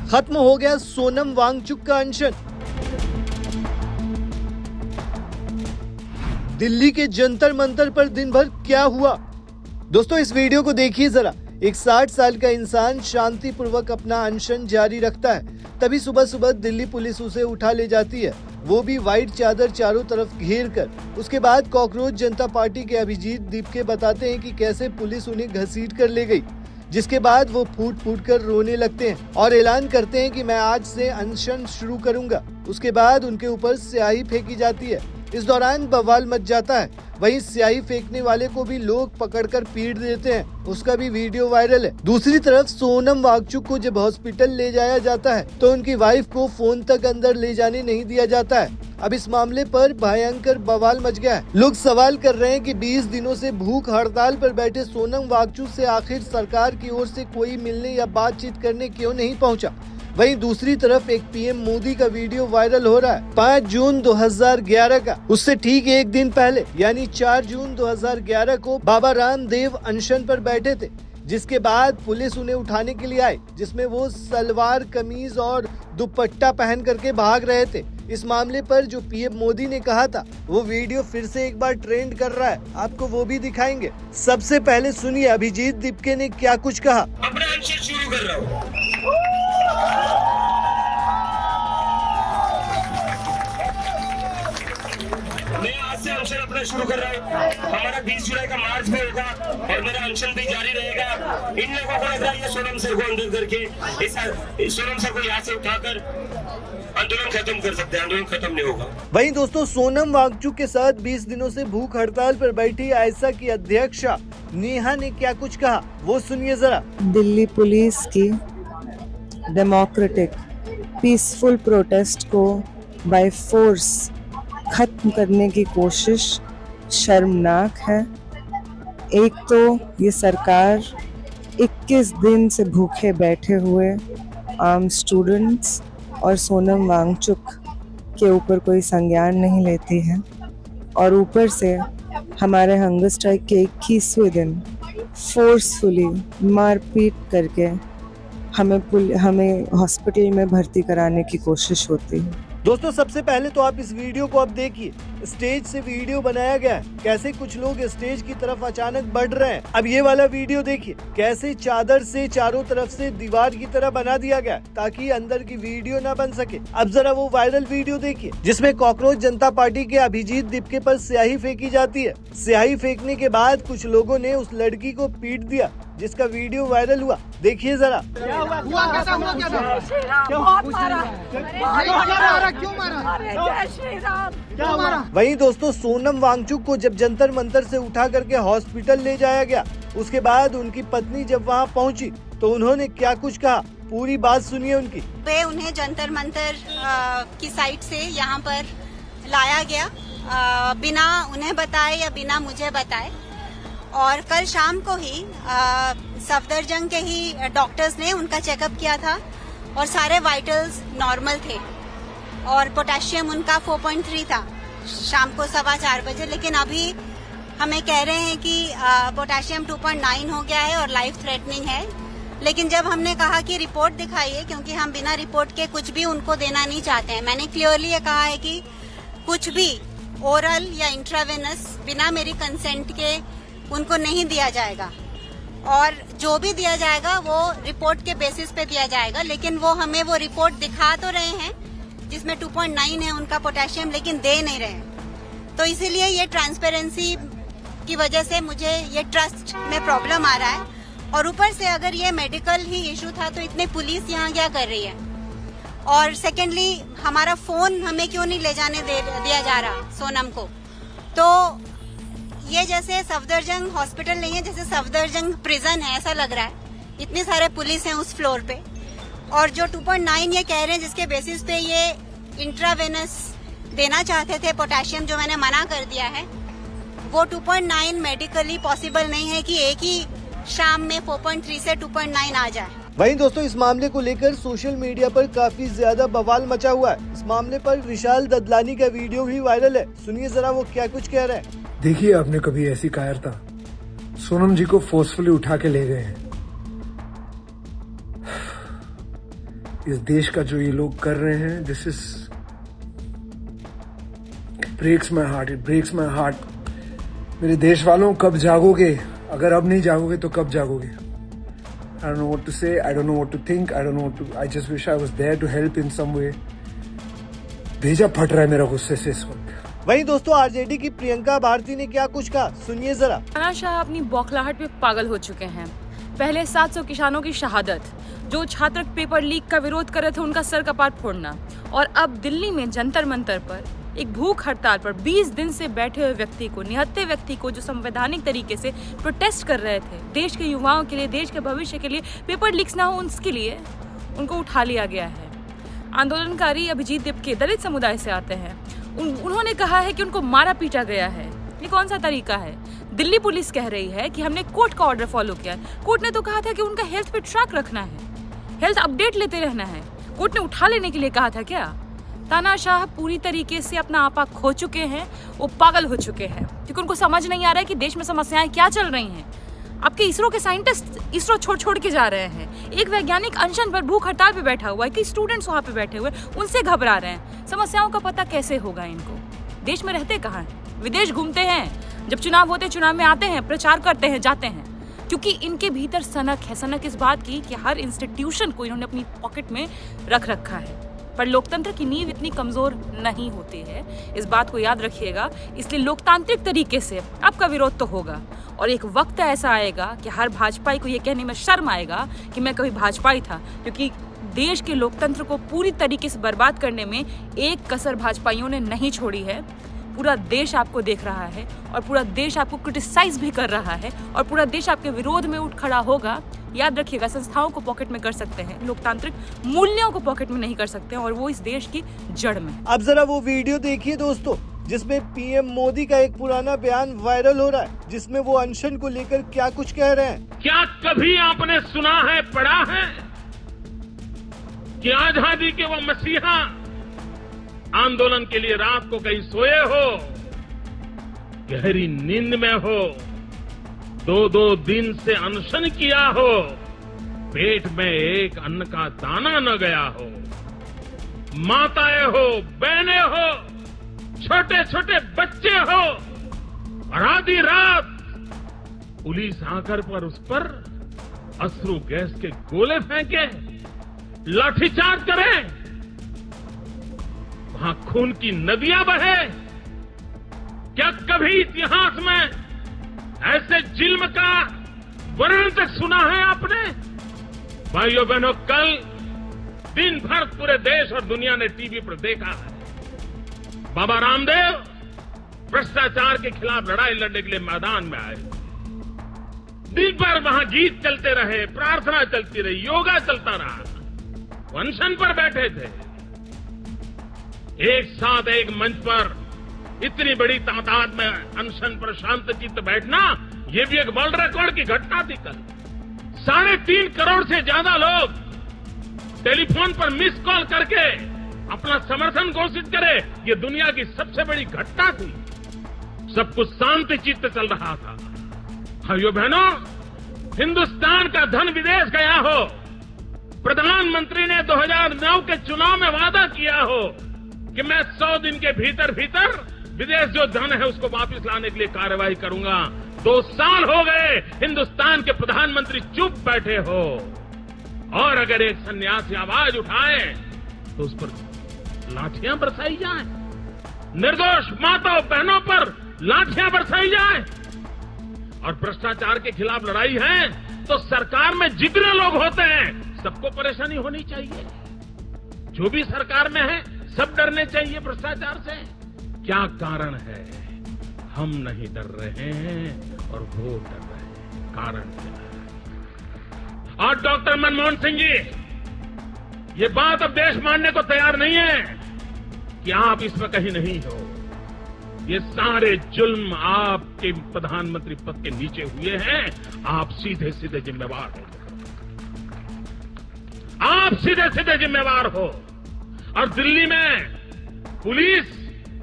खत्म हो गया सोनम वांगचुक का अनशन। दिल्ली के जंतर मंतर पर दिन भर क्या हुआ? दोस्तों इस वीडियो को देखिए जरा। एक 60 साल का इंसान शांतिपूर्वक अपना अनशन जारी रखता है, तभी सुबह सुबह दिल्ली पुलिस उसे उठा ले जाती है, वो भी व्हाइट चादर चारों तरफ घेर कर। उसके बाद कॉकरोच जनता पार्टी के अभिजीत दीपके बताते हैं कि कैसे पुलिस उन्हें घसीट कर ले गई, जिसके बाद वो फूट फूट कर रोने लगते हैं और ऐलान करते हैं कि मैं आज से अनशन शुरू करूंगा। उसके बाद उनके ऊपर स्याही फेंकी जाती है। इस दौरान बवाल मच जाता है। वहीं स्याही फेंकने वाले को भी लोग पकड़कर पीट देते हैं, उसका भी वीडियो वायरल है। दूसरी तरफ सोनम वांगचुक को जब हॉस्पिटल ले जाया जाता है तो उनकी वाइफ को फोन तक अंदर ले जाने नहीं दिया जाता है। अब इस मामले पर भयंकर बवाल मच गया है। लोग सवाल कर रहे हैं कि 20 दिनों से भूख हड़ताल पर बैठे सोनम वांगचुक से आखिर सरकार की ओर से कोई मिलने या बातचीत करने क्यों नहीं पहुंचा। वहीं दूसरी तरफ एक पीएम मोदी का वीडियो वायरल हो रहा है 5 जून 2011 का। उससे ठीक एक दिन पहले यानी 4 जून 2011 को बाबा रामदेव अनशन पर बैठे थे, जिसके बाद पुलिस उन्हें उठाने के लिए आई, जिसमें वो सलवार कमीज और दुपट्टा पहन करके भाग रहे थे। इस मामले पर जो पीएम मोदी ने कहा था वो वीडियो फिर से एक बार ट्रेंड कर रहा है, आपको वो भी दिखाएंगे। सबसे पहले सुनिए अभिजीत दीपके ने क्या कुछ कहा। अपना अनशन शुरू कर रहा हूँ। मैं आज से अनशन अपना शुरू कर रहा हूँ। हमारा 20 जुलाई का मार्च भी होगा और मेरा अनशन भी जारी रहेगा। इन लोगों को लग रहा है सोनम सर को अंदर करके इस सोनम सर को यहाँ से उठाकर आंदोलन खत्म कर सकते हैं। आंदोलन खत्म नहीं होगा। वहीं दोस्तों सोनम वांगचुक के साथ 20 दिनों से भूख हड़ताल पर बैठी आयसा की अध्यक्षा नेहा ने क्या कुछ कहा, वो सुनिए जरा। दिल्ली पुलिस की डेमोक्रेटिक पीसफुल प्रोटेस्ट को बाय फोर्स खत्म करने की कोशिश शर्मनाक है। एक तो ये सरकार 21 दिन से भूखे बैठे हुए आम स्टूडेंट्स और सोनम वांगचुक के ऊपर कोई संज्ञान नहीं लेती है, और ऊपर से हमारे हंगर स्ट्राइक के 21वें दिन फोर्सफुली मारपीट करके हमें हॉस्पिटल में भर्ती कराने की कोशिश होती है। दोस्तों सबसे पहले तो आप इस वीडियो को अब देखिए। स्टेज से वीडियो बनाया गया है, कैसे कुछ लोग स्टेज की तरफ अचानक बढ़ रहे हैं। अब ये वाला वीडियो देखिए, कैसे चादर से चारों तरफ से दीवार की तरह बना दिया गया ताकि अंदर की वीडियो ना बन सके। अब जरा वो वायरल वीडियो देखिए जिसमें कॉकरोच जनता पार्टी के अभिजीत दीपके पर स्याही फेंकी जाती है। स्याही फेंकने के बाद कुछ लोगों ने उस लड़की को पीट दिया, जिसका वीडियो वायरल हुआ। देखिए जरा। वहीं दोस्तों सोनम वांगचुक को जब जंतर मंतर से उठा करके हॉस्पिटल ले जाया गया, उसके बाद उनकी पत्नी जब वहां पहुंची तो उन्होंने क्या कुछ कहा, पूरी बात सुनिए उनकी। वे उन्हें जंतर मंतर की साइड से यहाँ पर लाया गया बिना उन्हें बताए या बिना मुझे बताए, और कल शाम को ही सफदरजंग के ही डॉक्टर्स ने उनका चेकअप किया था और सारे वाइटल्स नॉर्मल थे और पोटेशियम उनका 4.3 था शाम को 4:15 बजे। लेकिन अभी हमें कह रहे हैं कि पोटेशियम 2.9 हो गया है और लाइफ थ्रेटनिंग है। लेकिन जब हमने कहा कि रिपोर्ट दिखाइए, क्योंकि हम बिना रिपोर्ट के कुछ भी उनको देना नहीं चाहते हैं, मैंने क्लियरली ये कहा है कि कुछ भी ओरल या इंट्रावेनस बिना मेरी कंसेंट के उनको नहीं दिया जाएगा, और जो भी दिया जाएगा वो रिपोर्ट के बेसिस पे दिया जाएगा। लेकिन वो हमें वो रिपोर्ट दिखा तो रहे हैं जिसमें 2.9 है उनका पोटेशियम, लेकिन दे नहीं रहे। तो इसीलिए ये ट्रांसपेरेंसी की वजह से मुझे ये ट्रस्ट में प्रॉब्लम आ रहा है। और ऊपर से अगर ये मेडिकल ही इशू था तो इतने पुलिस यहाँ क्या कर रही है, और सेकेंडली हमारा फोन हमें क्यों नहीं ले जाने दिया जा रहा सोनम को। तो ये जैसे सफदरजंग हॉस्पिटल नहीं है, जैसे सफदरजंग प्रिजन है ऐसा लग रहा है। इतने सारे पुलिस हैं उस फ्लोर पे, और जो 2.9 ये कह रहे हैं जिसके बेसिस पे ये इंट्रावेनस देना चाहते थे पोटेशियम, जो मैंने मना कर दिया है, वो 2.9 मेडिकली पॉसिबल नहीं है कि एक ही शाम में 4.3 से 2.9 आ जाए। वहीं दोस्तों इस मामले को लेकर सोशल मीडिया पर काफी ज्यादा बवाल मचा हुआ है। इस मामले पर विशाल ददलानी का वीडियो भी वायरल है, सुनिए जरा वो क्या कुछ कह रहे हैं। देखिए आपने कभी ऐसी कायरता, सोनम जी को फोर्सफुली उठा के ले गए हैं। इस देश का जो ये लोग कर रहे हैं, this is breaks my heart, it breaks my heart. मेरे देश वालों, कब जागोगे? अगर अब नहीं जागोगे तो कब जागोगे? I don't know what to say, I don't know what to think, I don't know what to, I just wish I was there to help in some way. भेजा फट रहा है मेरा गुस्से से इस वक्त। वहीं दोस्तों आरजेडी की प्रियंका भारती ने क्या कुछ कहा, सुनिए जरा। ताना शाह अपनी बौखलाहट पे पागल हो चुके हैं। पहले 700 किसानों की शहादत, जो छात्र पेपर लीक का विरोध कर रहे थे उनका सर कपाट फोड़ना, और अब दिल्ली में जंतर मंतर पर एक भूख हड़ताल पर 20 दिन से बैठे हुए व्यक्ति को, निहत्थे व्यक्ति को, जो संवैधानिक तरीके से प्रोटेस्ट कर रहे थे देश के युवाओं के लिए, देश के भविष्य के लिए, पेपर लीक्स ना हो उसके लिए, उनको उठा लिया गया है। आंदोलनकारी अभिजीत दिपके दलित समुदाय से आते हैं। उन्होंने कहा है कि उनको मारा पीटा गया है। ये कौन सा तरीका है? दिल्ली पुलिस कह रही है कि हमने कोर्ट का ऑर्डर फॉलो किया। कोर्ट ने तो कहा था कि उनका हेल्थ पे ट्रैक रखना है, हेल्थ अपडेट लेते रहना है। कोर्ट ने उठा लेने के लिए कहा था क्या? तानाशाह पूरी तरीके से अपना आपा खो चुके हैं, वो पागल हो चुके हैं, क्योंकि उनको समझ नहीं आ रहा है कि देश में समस्याएं क्या चल रही हैं। आपके इसरो के साइंटिस्ट इसरो छोड़ के जा रहे हैं। एक वैज्ञानिक अनशन पर भूख हड़ताल पे बैठा हुआ है, कई स्टूडेंट्स वहाँ पे बैठे हुए, उनसे घबरा रहे हैं। समस्याओं का पता कैसे होगा इनको? देश में रहते कहाँ हैं? विदेश घूमते हैं, जब चुनाव होते चुनाव में आते हैं, प्रचार करते हैं, जाते हैं, क्योंकि इनके भीतर सनक है। सनक इस बात की कि हर इंस्टीट्यूशन को इन्होंने अपनी पॉकेट में रख रखा है। पर लोकतंत्र की नींव इतनी कमजोर नहीं होती है, इस बात को याद रखिएगा। इसलिए लोकतांत्रिक तरीके से आपका विरोध तो होगा, और एक वक्त ऐसा आएगा कि हर भाजपाई को ये कहने में शर्म आएगा कि मैं कभी भाजपाई था, क्योंकि देश के लोकतंत्र को पूरी तरीके से बर्बाद करने में एक कसर भाजपाइयों ने नहीं छोड़ी है। पूरा देश आपको देख रहा है, और पूरा देश आपको क्रिटिसाइज भी कर रहा है, और पूरा देश आपके विरोध में उठ खड़ा होगा। याद रखिएगा, संस्थाओं को पॉकेट में कर सकते हैं, लोकतांत्रिक मूल्यों को पॉकेट में नहीं कर सकते हैं, और वो इस देश की जड़ में। अब जरा वो वीडियो देखिए दोस्तों, जिसमें पीएम मोदी का एक पुराना बयान वायरल हो रहा है, जिसमें वो अनशन को लेकर क्या कुछ कह रहे हैं। क्या कभी आपने सुना है, पढ़ा है कि आजादी के वो मसीहा आंदोलन के लिए रात को कहीं सोए हो, गहरी नींद में हो, 2-2 दिन से अनशन किया हो, पेट में एक अन्न का दाना न गया हो, माताएं हो, बहनें हो, छोटे छोटे बच्चे हो, और आधी रात पुलिस आकर पर उस पर अश्रु गैस के गोले फेंके, लाठीचार्ज करें, वहां खून की नदियां बहे। क्या कभी इतिहास में ऐसे जुल्म का वर्णन तक सुना है आपने? भाइयों बहनों, कल दिन भर पूरे देश और दुनिया ने टीवी पर देखा है, बाबा रामदेव भ्रष्टाचार के खिलाफ लड़ाई लड़ने के लिए मैदान में आए। दिन भर वहां गीत चलते रहे, प्रार्थना चलती रही, योगा चलता रहा, अनशन पर बैठे थे। एक साथ एक मंच पर इतनी बड़ी तादाद में अनशन पर शांतचित्त बैठना, यह भी एक वर्ल्ड रिकॉर्ड की घटना थी। कल 3.5 करोड़ से ज्यादा लोग टेलीफोन पर मिस कॉल करके अपना समर्थन घोषित करे, ये दुनिया की सबसे बड़ी घटना थी। सब कुछ शांतिचित्त चल रहा था। भाइयों बहनों, हिंदुस्तान का धन विदेश गया हो, प्रधानमंत्री ने 2009 के चुनाव में वादा किया हो कि मैं 100 दिन के भीतर भीतर विदेश जो धन है उसको वापस लाने के लिए कार्रवाई करूंगा। 2 साल हो गए, हिंदुस्तान के प्रधानमंत्री चुप बैठे हो, और अगर एक सन्यासी आवाज उठाए तो उस पर लाठियां बरसाई जाए, निर्दोष माताओं बहनों पर लाठियां बरसाई जाए। और भ्रष्टाचार के खिलाफ लड़ाई है तो सरकार में जितने लोग होते हैं सबको परेशानी होनी चाहिए। जो भी सरकार में है सब डरने चाहिए भ्रष्टाचार से। क्या कारण है? हम नहीं डर रहे हैं और वो डर रहे हैं। कारण क्या है? और डॉक्टर मनमोहन सिंह जी, ये बात अब देश मानने को तैयार नहीं है कि आप इसमें कहीं नहीं हो। ये सारे जुल्म आपके प्रधानमंत्री पद के नीचे हुए हैं, आप सीधे सीधे जिम्मेवार हो। आप सीधे सीधे जिम्मेवार हो। और दिल्ली में पुलिस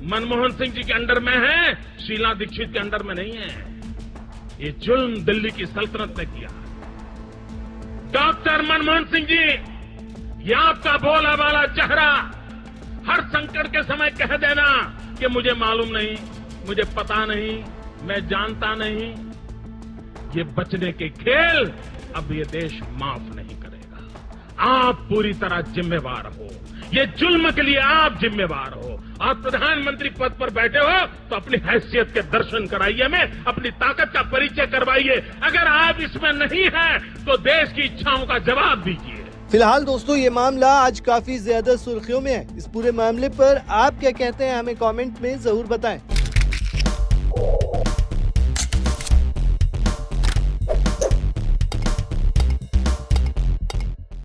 मनमोहन सिंह जी के अंडर में है, शीला दीक्षित के अंडर में नहीं है। ये जुल्म दिल्ली की सल्तनत ने किया। डॉक्टर मनमोहन सिंह जी, ये आपका भोला भाला चेहरा हर संकट के समय कह देना कि मुझे मालूम नहीं, मुझे पता नहीं, मैं जानता नहीं, ये बचने के खेल अब ये देश माफ नहीं करेगा। आप पूरी तरह जिम्मेवार हो, ये जुल्म के लिए आप जिम्मेवार हो। और प्रधानमंत्री पद पर बैठे हो तो अपनी हैसियत के दर्शन कराइए, हमें अपनी ताकत का परिचय करवाइए। अगर आप इसमें नहीं हैं तो देश की इच्छाओं का जवाब दीजिए। फिलहाल दोस्तों ये मामला आज काफी ज्यादा सुर्खियों में है। इस पूरे मामले पर आप क्या कहते हैं हमें कमेंट में जरूर बताएं।